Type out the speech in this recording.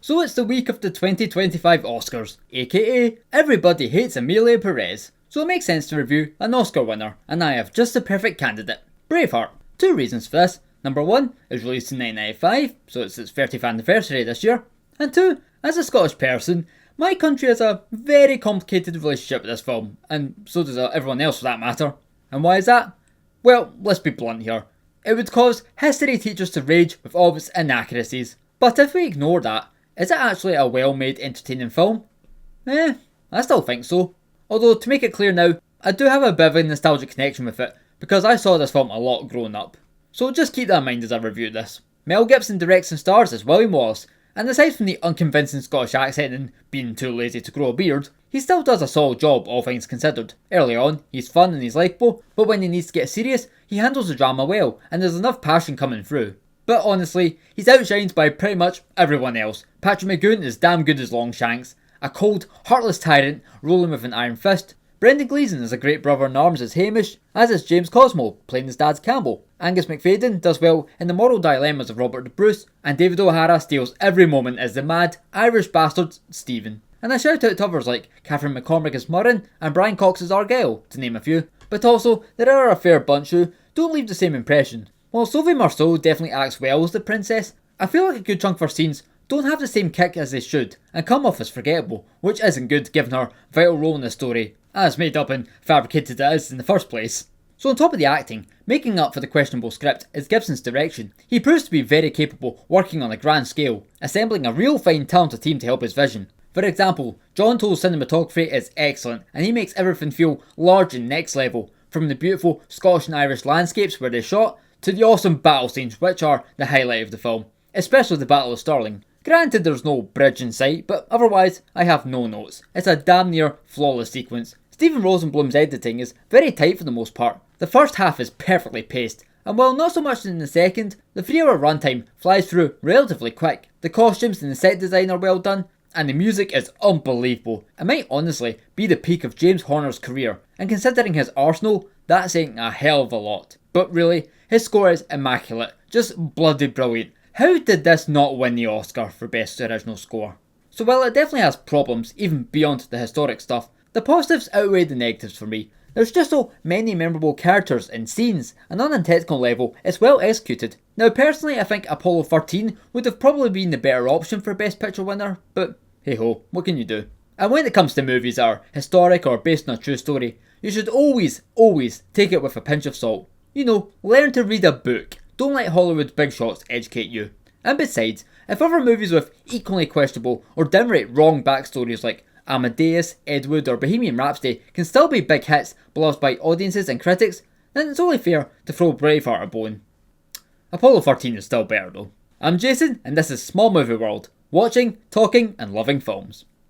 So it's the week of the 2025 Oscars, aka everybody hates Emilia Perez. So it makes sense to review an Oscar winner, and I have just the perfect candidate, Braveheart. Two reasons for this. Number one, it was released in 1995, so it's its 30th anniversary this year. And two, as a Scottish person, my country has a very complicated relationship with this film, and so does everyone else for that matter. And why is that? Well, let's be blunt here. It would cause history teachers to rage with all of its inaccuracies. But if we ignore that, is it actually a well-made, entertaining film? I still think so. Although, to make it clear now, I do have a bit of a nostalgic connection with it, because I saw this film a lot growing up. So just keep that in mind as I review this. Mel Gibson directs and stars as William Wallace, and aside from the unconvincing Scottish accent and being too lazy to grow a beard, he still does a solid job, all things considered. Early on, he's fun and he's likeable, but when he needs to get serious, he handles the drama well, and there's enough passion coming through. But honestly, he's outshined by pretty much everyone else. Patrick McGowan is damn good as Longshanks, a cold, heartless tyrant rolling with an iron fist. Brendan Gleeson is a great brother-in-arms as Hamish, as is James Cosmo, playing his dad Campbell. Angus McFadden does well in the moral dilemmas of Robert the Bruce, and David O'Hara steals every moment as the mad, Irish bastard Stephen. And a shout out to others like Catherine McCormick as Murren and Brian Cox as Argyle, to name a few. But also, there are a fair bunch who don't leave the same impression. While Sophie Marceau definitely acts well as the princess, I feel like a good chunk of her scenes don't have the same kick as they should, and come off as forgettable, which isn't good given her vital role in the story, as made up and fabricated it is in the first place. So on top of the acting, making up for the questionable script is Gibson's direction. He proves to be very capable, working on a grand scale, assembling a real fine talented team to help his vision. For example, John Toll's cinematography is excellent, and he makes everything feel large and next level, from the beautiful Scottish and Irish landscapes where they shot, to the awesome battle scenes which are the highlight of the film, especially the Battle of Stirling. Granted there's no bridge in sight, but otherwise I have no notes. It's a damn near flawless sequence. Stephen Rosenblum's editing is very tight for the most part. The first half is perfectly paced, and while not so much in the second, the 3-hour runtime flies through relatively quick. The costumes and the set design are well done, and the music is unbelievable. It might honestly be the peak of James Horner's career, and considering his arsenal, that's saying a hell of a lot. But really, his score is immaculate, just bloody brilliant. How did this not win the Oscar for Best Original Score? So while it definitely has problems, even beyond the historic stuff, the positives outweigh the negatives for me. There's just so many memorable characters and scenes, and on a technical level, it's well executed. Now personally, I think Apollo 13 would have probably been the better option for Best Picture winner, but hey ho, what can you do? And when it comes to movies that are historic or based on a true story, you should always take it with a pinch of salt. You know, learn to read a book. Don't let Hollywood big shots educate you. And besides, if other movies with equally questionable or downright wrong backstories like Amadeus, Ed Wood or Bohemian Rhapsody can still be big hits beloved by audiences and critics, then it's only fair to throw Braveheart a bone. Apollo 13 is still better though. I'm Jason and this is Small Movie World, watching, talking and loving films.